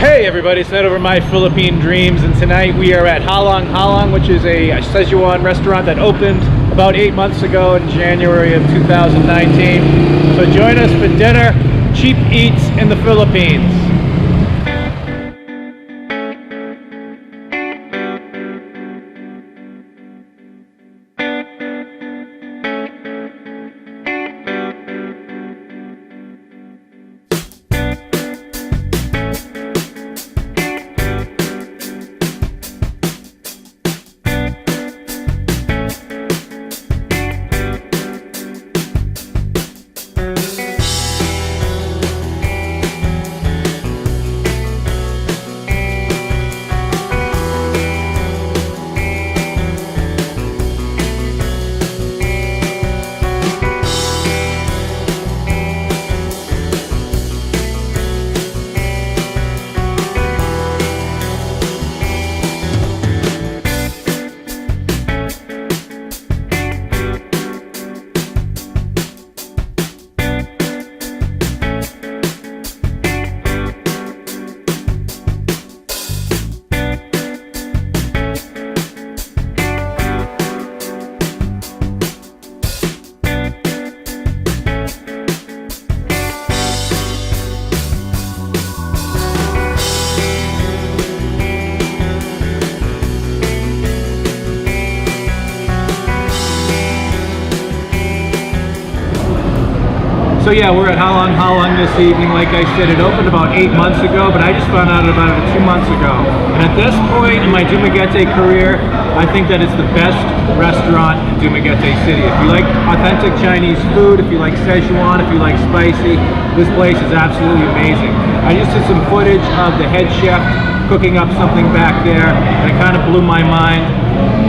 Hey everybody, it's Ned over My Philippine Dreams, and tonight we are at Halang-Halang, which is a Szechuan restaurant that opened about 8 months ago in January of 2019. So join us for dinner, cheap eats in the Philippines. So yeah, we're at Halang-Halang this evening. Like I said, it opened about 8 months ago, but I just found out about it 2 months ago. And at this point in my Dumaguete career, I think that it's the best restaurant in Dumaguete City. If you like authentic Chinese food, if you like Szechuan, if you like spicy, this place is absolutely amazing. I just did some footage of the head chef cooking up something back there, and it kind of blew my mind.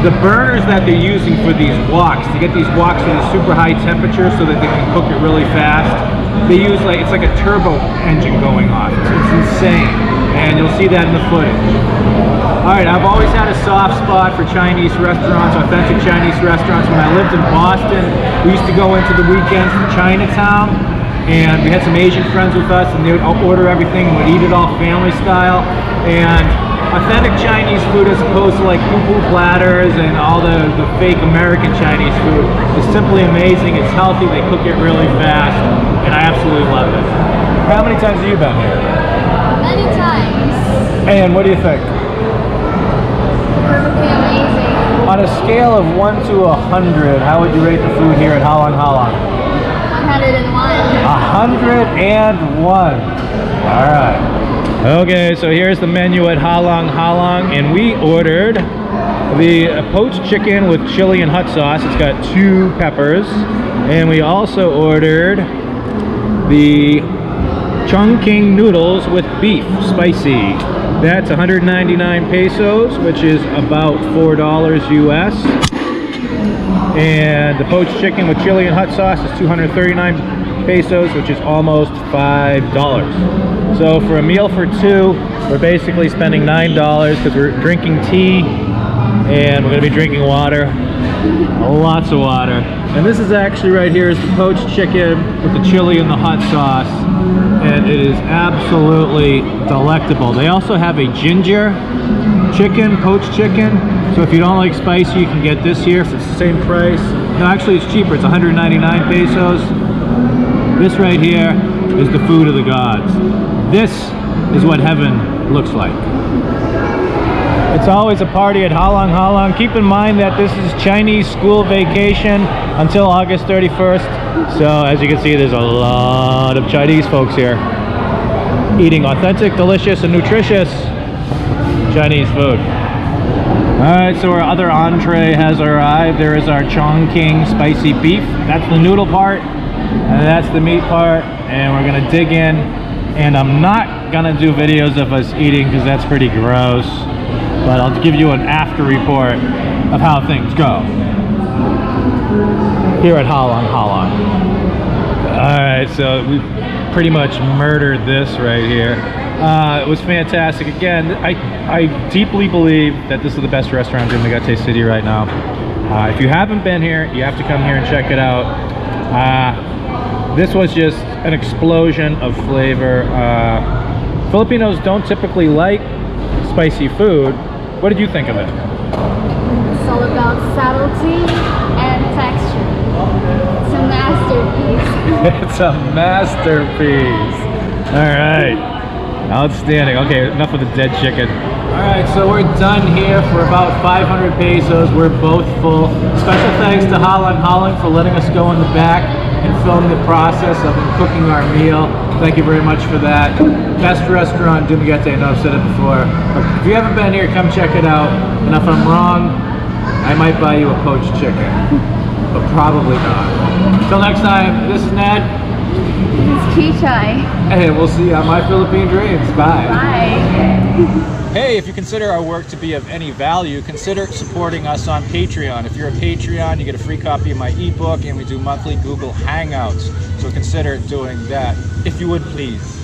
The burners that they're using for these woks, to get these woks at a super high temperature so that they can cook it really fast, they use it's like a turbo engine going off. It's insane, and you'll see that in the footage. Alright, I've always had a soft spot for Chinese restaurants, authentic Chinese restaurants. When I lived in Boston, we used to go into the weekends to Chinatown, and we had some Asian friends with us, and they would order everything and would eat it all family style. And authentic Chinese food, as opposed to like poo-poo platters and all the fake American Chinese food, is simply amazing. It's healthy, they cook it really fast, and I absolutely love it. How many times have you been here? Many times. And what do you think? Perfectly amazing. On a scale of 1 to 100, how would you rate the food here at Halang-Halang? 101. 101. All right. Okay, so here's the menu at Halang-Halang, and we ordered the poached chicken with chili and hot sauce. It's got 2 peppers, and we also ordered the Chongqing noodles with beef, spicy. That's 199 pesos, which is about $4 US. And the poached chicken with chili and hot sauce is 239 pesos, which is almost $5. So for a meal for 2, we're basically spending $9 because we're drinking tea and we're going to be drinking water, lots of water. And this is actually right here is the poached chicken with the chili and the hot sauce, and it is absolutely delectable. They also have a ginger chicken, poached chicken. So if you don't like spicy, you can get this here. So it's the same price. No, actually it's cheaper. It's 199 pesos. This right here is the food of the gods. This is what heaven looks like. It's always a party at Halang-Halang. Keep in mind that this is Chinese school vacation until August 31st. So as you can see, there's a lot of Chinese folks here eating authentic, delicious, and nutritious Chinese food. Alright, so our other entree has arrived. There is our Chongqing spicy beef. That's the noodle part, and that's the meat part, and we're gonna dig in. And I'm not gonna do videos of us eating because that's pretty gross, but I'll give you an after report of how things go here at Halang-Halang. Alright, so we pretty much murdered this right here. It was fantastic. Again, I deeply believe that this is the best restaurant in Dumaguete City right now. If you haven't been here, you have to come here and check it out. This was just an explosion of flavor. Filipinos don't typically like spicy food. What did you think of it? It's all about subtlety and texture. It's a masterpiece. It's a masterpiece. All right, outstanding. Okay, enough of the dead chicken. All right, so we're done here for about 500 pesos. We're both full. Special thanks to Halang-Halang for letting us go in the back and film the process of cooking our meal. Thank you very much for that. Best restaurant, Dumaguete. I know I've said it before. If you haven't been here, come check it out. And if I'm wrong, I might buy you a poached chicken, but probably not. Till next time, this is Ned. This is Chichai. And we'll see you on My Philippine Dreams. Bye. Bye. Hey, if you consider our work to be of any value, consider supporting us on Patreon. If you're a Patreon, you get a free copy of my ebook, and we do monthly Google Hangouts. So consider doing that, if you would please.